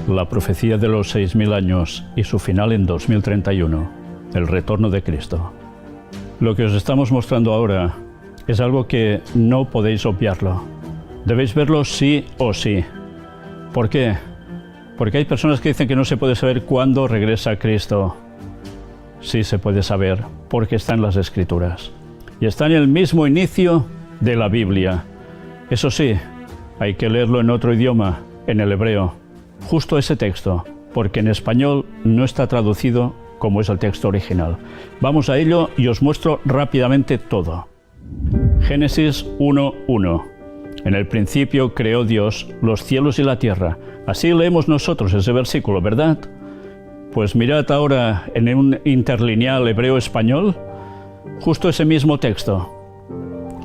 La profecía de los 6.000 años y su final en 2031, el retorno de Cristo. Lo que os estamos mostrando ahora es algo que no podéis obviarlo. Debéis verlo sí o sí. ¿Por qué? Porque hay personas que dicen que no se puede saber cuándo regresa Cristo. Sí se puede saber, porque está en las Escrituras. Y está en el mismo inicio de la Biblia. Eso sí, hay que leerlo en otro idioma, en el hebreo. Justo ese texto, porque en español no está traducido como es el texto original. Vamos a ello y os muestro rápidamente todo. Génesis 1:1. En el principio creó Dios los cielos y la tierra. Así leemos nosotros ese versículo, ¿verdad? Pues mirad ahora en un interlineal hebreo-español, justo ese mismo texto.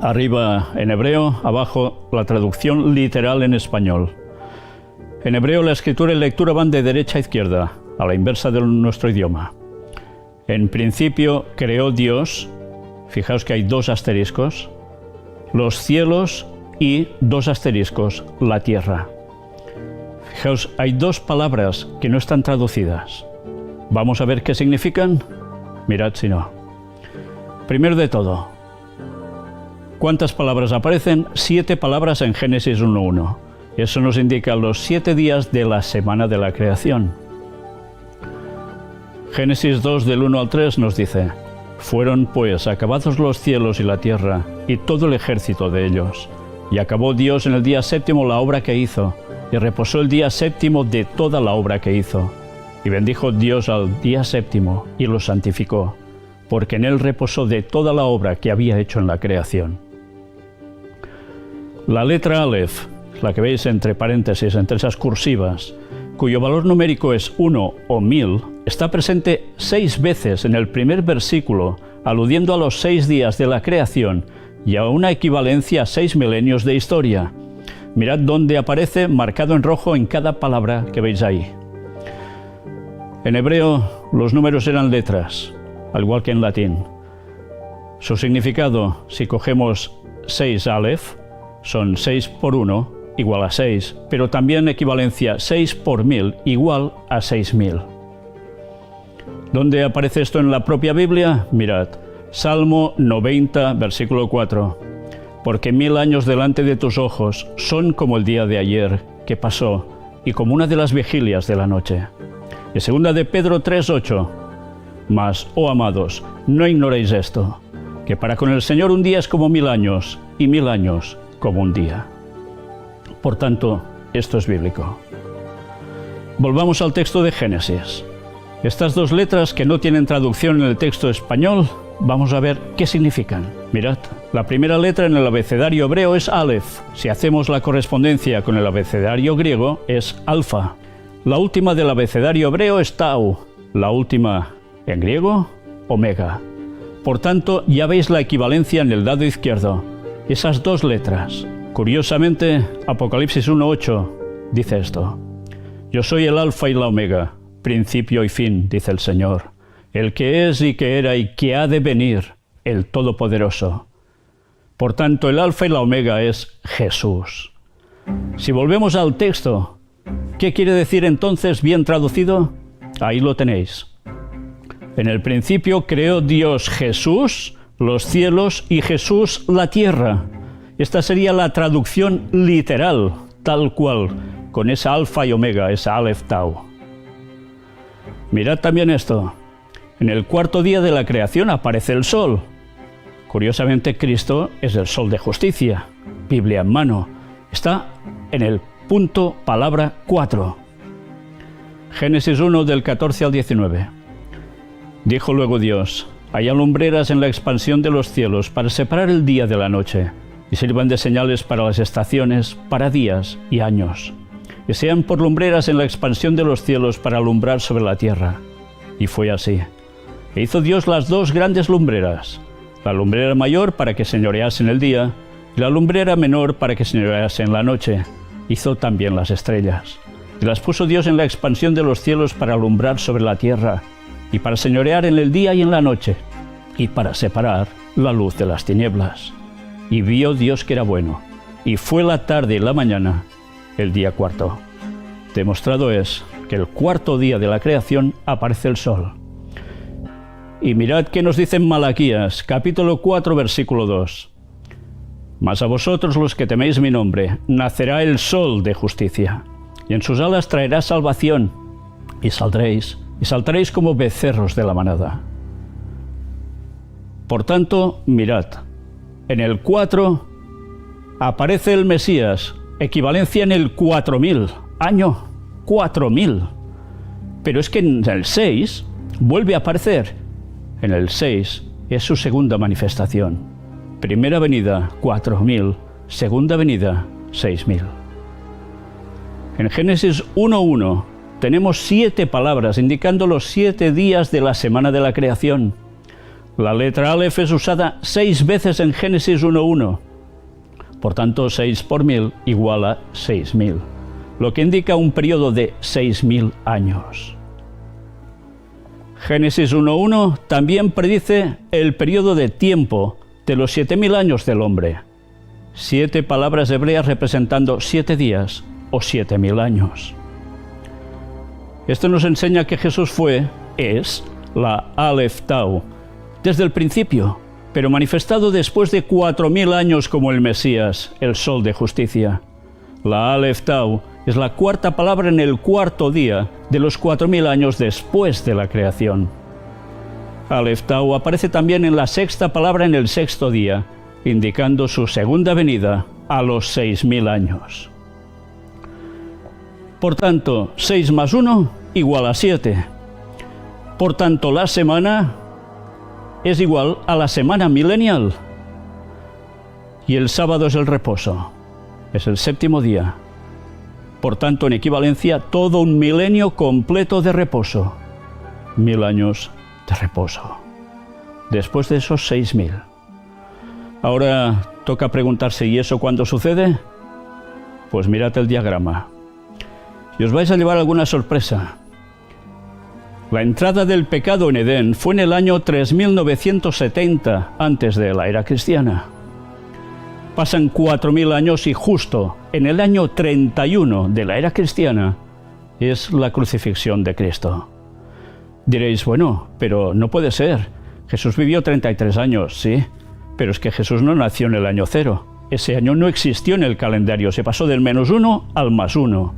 Arriba en hebreo, abajo la traducción literal en español. En hebreo la escritura y lectura van de derecha a izquierda, a la inversa de nuestro idioma. En principio creó Dios, fijaos que hay dos asteriscos, los cielos y dos asteriscos, la tierra. Fijaos, hay dos palabras que no están traducidas. Vamos a ver qué significan. Mirad si no. Primero de todo, ¿cuántas palabras aparecen? 7 palabras en Génesis 1:1. Eso nos indica los 7 días de la semana de la creación. Génesis 2 del 1 al 3 nos dice: fueron pues acabados los cielos y la tierra y todo el ejército de ellos. Y acabó Dios en el día séptimo la obra que hizo, y reposó el día séptimo de toda la obra que hizo. Y bendijo Dios al día séptimo y lo santificó, porque en él reposó de toda la obra que había hecho en la creación. La letra Aleph, la que veis entre paréntesis, entre esas cursivas, cuyo valor numérico es 1 o 1000, está presente 6 veces en el primer versículo, aludiendo a los 6 días de la creación y a una equivalencia a 6 milenios de historia. Mirad dónde aparece marcado en rojo en cada palabra que veis ahí. En hebreo los números eran letras, al igual que en latín. Su significado, si cogemos 6 Aleph, son 6 por 1 igual a 6, pero también equivalencia 6 por 1000 igual a 6000. ¿Dónde aparece esto en la propia Biblia? Mirad, Salmo 90, versículo 4. Porque 1000 años delante de tus ojos son como el día de ayer que pasó y como una de las vigilias de la noche. Y segunda de Pedro 3:8. Mas, oh amados, no ignoréis esto, que para con el Señor un día es como 1000 años y 1000 años como un día. Por tanto, esto es bíblico. Volvamos al texto de Génesis. Estas dos letras que no tienen traducción en el texto español, vamos a ver qué significan. Mirad, la primera letra en el abecedario hebreo es Aleph. Si hacemos la correspondencia con el abecedario griego, es Alfa. La última del abecedario hebreo es Tau. La última, en griego, Omega. Por tanto, ya veis la equivalencia en el lado izquierdo. Esas dos letras. Curiosamente, Apocalipsis 1:8 dice esto: yo soy el Alfa y la Omega, principio y fin, dice el Señor, el que es y que era y que ha de venir, el Todopoderoso. Por tanto, el Alfa y la Omega es Jesús. Si volvemos al texto, ¿qué quiere decir entonces bien traducido? Ahí lo tenéis. En el principio creó Dios Jesús, los cielos, y Jesús la tierra. Esta sería la traducción literal, tal cual, con esa alfa y omega, esa Aleph Tau. Mirad también esto. En el cuarto día de la creación aparece el sol. Curiosamente, Cristo es el sol de justicia. Biblia en mano. Está en el punto palabra 4. Génesis 1 del 14 al 19. Dijo luego Dios: haya lumbreras en la expansión de los cielos para separar el día de la noche, y sirvan de señales para las estaciones, para días y años, que sean por lumbreras en la expansión de los cielos para alumbrar sobre la tierra. Y fue así. E hizo Dios las dos grandes lumbreras, la lumbrera mayor para que señorease en el día, y la lumbrera menor para que señorease en la noche. Hizo también las estrellas, y las puso Dios en la expansión de los cielos para alumbrar sobre la tierra, y para señorear en el día y en la noche, y para separar la luz de las tinieblas. Y vio Dios que era bueno, y fue la tarde y la mañana, el día cuarto. Demostrado es que el cuarto día de la creación aparece el sol. Y mirad qué nos dice en Malaquías, capítulo 4, versículo 2. Mas a vosotros los que teméis mi nombre, nacerá el sol de justicia, y en sus alas traerá salvación, y saltaréis como becerros de la manada. Por tanto, mirad, en el 4 aparece el Mesías, equivalencia en el 4000, año 4000. Pero es que en el 6 vuelve a aparecer. En el 6 es su segunda manifestación. Primera venida, 4000. Segunda venida, 6000. En Génesis 1:1 tenemos 7 palabras indicando los 7 días de la semana de la creación. La letra Aleph es usada 6 veces en Génesis 1:1. Por tanto, 6 por 1000 igual a 6000, lo que indica un periodo de 6000 años. Génesis 1:1 también predice el periodo de tiempo de los 7000 años del hombre. 7 palabras hebreas representando 7 días o 7000 años. Esto nos enseña que Jesús es la Aleph Tau, desde el principio, pero manifestado después de 4000 años como el Mesías, el sol de justicia. La Aleph Tau es la cuarta palabra en el cuarto día de los 4000 años después de la creación. Aleph Tau aparece también en la sexta palabra en el sexto día, indicando su segunda venida a los 6000 años. Por tanto, 6 más 1 igual a 7. Por tanto, la semana es igual a la semana milenial. Y el sábado es el reposo, es el séptimo día. Por tanto, en equivalencia, todo un milenio completo de reposo. 1000 años de reposo. Después de esos 6000. Ahora toca preguntarse, ¿y eso cuándo sucede? Pues mirad el diagrama. Y os vais a llevar alguna sorpresa. La entrada del pecado en Edén fue en el año 3970 antes de la era cristiana. Pasan 4000 años y justo en el año 31 de la era cristiana es la crucifixión de Cristo. Diréis, bueno, pero no puede ser. Jesús vivió 33 años, sí, pero es que Jesús no nació en el año 0. Ese año no existió en el calendario, se pasó del -1 al +1.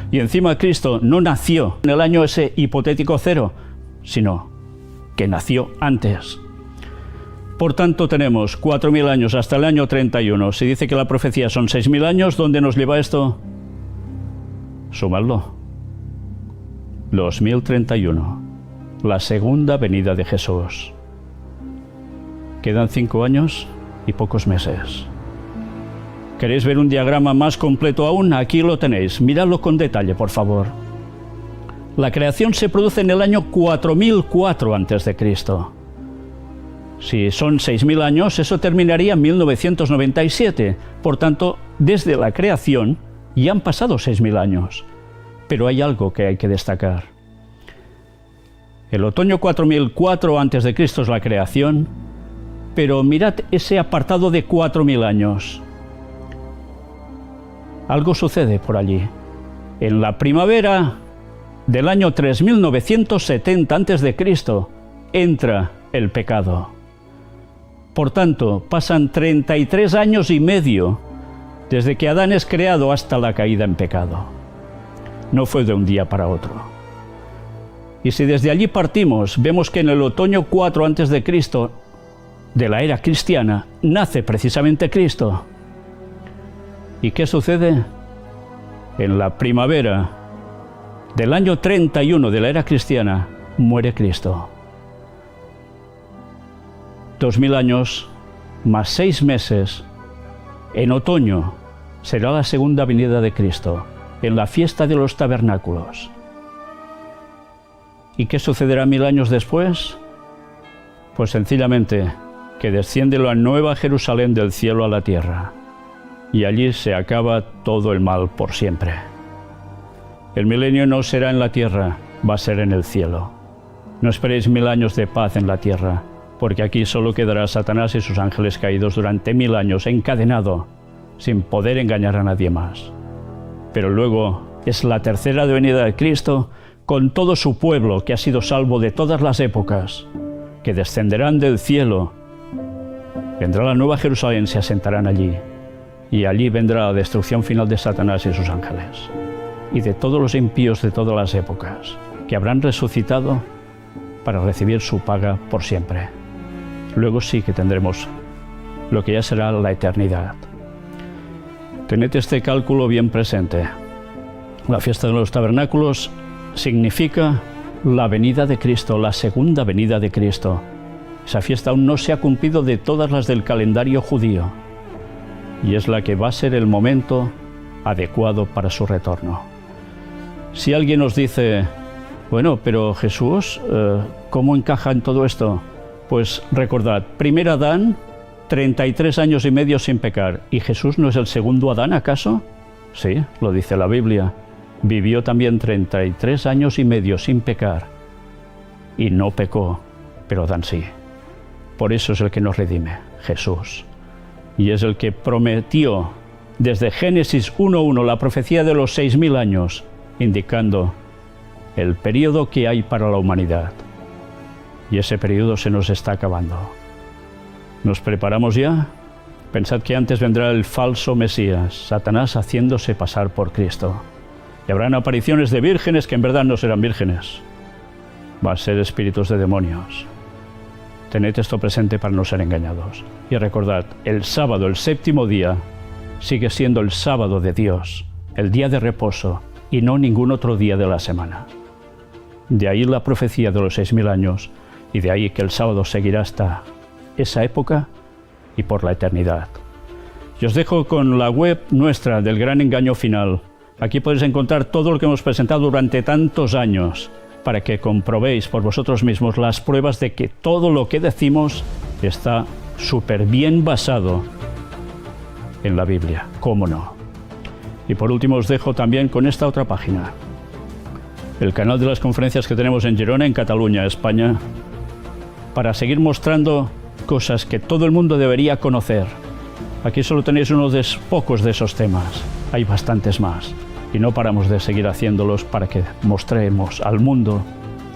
Y encima Cristo no nació en el año ese hipotético 0, sino que nació antes. Por tanto, tenemos 4000 años hasta el año 31. Si dice que la profecía son 6000 años, ¿dónde nos lleva esto? Súmalo. 2031. La segunda venida de Jesús. Quedan 5 años y pocos meses. ¿Queréis ver un diagrama más completo aún? Aquí lo tenéis. Miradlo con detalle, por favor. La creación se produce en el año 4004 a.C. Si son 6000 años, eso terminaría en 1997. Por tanto, desde la creación ya han pasado 6000 años. Pero hay algo que hay que destacar. El otoño 4004 a.C. es la creación, pero mirad ese apartado de 4000 años. Algo sucede por allí. En la primavera del año 3970 a.C. entra el pecado. Por tanto, pasan 33 años y medio desde que Adán es creado hasta la caída en pecado. No fue de un día para otro. Y si desde allí partimos, vemos que en el otoño 4 a.C. de la era cristiana nace precisamente Cristo. ¿Y qué sucede? En la primavera del año 31 de la era cristiana muere Cristo. 2000 años más 6 meses, en otoño, será la segunda venida de Cristo, en la fiesta de los tabernáculos. ¿Y qué sucederá 1000 años después? Pues sencillamente que desciende la nueva Jerusalén del cielo a la tierra, y allí se acaba todo el mal por siempre. El milenio no será en la tierra, va a ser en el cielo. No esperéis 1000 años de paz en la tierra, porque aquí solo quedará Satanás y sus ángeles caídos durante 1000 años encadenado, sin poder engañar a nadie más. Pero luego es la tercera venida de Cristo con todo su pueblo que ha sido salvo de todas las épocas, que descenderán del cielo. Vendrá la nueva Jerusalén, se asentarán allí, y allí vendrá la destrucción final de Satanás y sus ángeles, y de todos los impíos de todas las épocas, que habrán resucitado para recibir su paga por siempre. Luego sí que tendremos lo que ya será la eternidad. Tened este cálculo bien presente. La fiesta de los tabernáculos significa la venida de Cristo, la segunda venida de Cristo. Esa fiesta aún no se ha cumplido de todas las del calendario judío, y es la que va a ser el momento adecuado para su retorno. Si alguien nos dice, bueno, pero Jesús, ¿cómo encaja en todo esto? Pues recordad, primer Adán, 33 años y medio sin pecar. ¿Y Jesús no es el segundo Adán, acaso? Sí, lo dice la Biblia. Vivió también 33 años y medio sin pecar. Y no pecó, pero Adán sí. Por eso es el que nos redime, Jesús. Y es el que prometió desde Génesis 1:1 la profecía de los 6.000 años, indicando el periodo que hay para la humanidad. Y ese periodo se nos está acabando. ¿Nos preparamos ya? Pensad que antes vendrá el falso Mesías, Satanás haciéndose pasar por Cristo. Y habrán apariciones de vírgenes que en verdad no serán vírgenes. Van a ser espíritus de demonios. Tened esto presente para no ser engañados. Y recordad, el sábado, el séptimo día, sigue siendo el sábado de Dios, el día de reposo, y no ningún otro día de la semana. De ahí la profecía de los 6.000 años, y de ahí que el sábado seguirá hasta esa época y por la eternidad. Y os dejo con la web nuestra del Gran Engaño Final. Aquí podéis encontrar todo lo que hemos presentado durante tantos años, para que comprobéis por vosotros mismos las pruebas de que todo lo que decimos está súper bien basado en la Biblia, ¿cómo no? Y por último os dejo también con esta otra página, el canal de las conferencias que tenemos en Girona, en Cataluña, España, para seguir mostrando cosas que todo el mundo debería conocer. Aquí solo tenéis uno de pocos de esos temas, hay bastantes más, y no paramos de seguir haciéndolos para que mostremos al mundo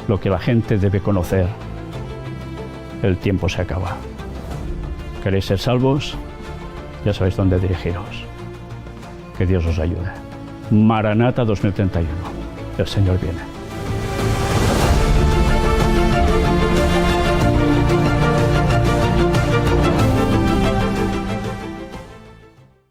lo que la gente debe conocer. El tiempo se acaba. ¿Queréis ser salvos? Ya sabéis dónde dirigiros. Que Dios os ayude. Maranata 2031. El Señor viene.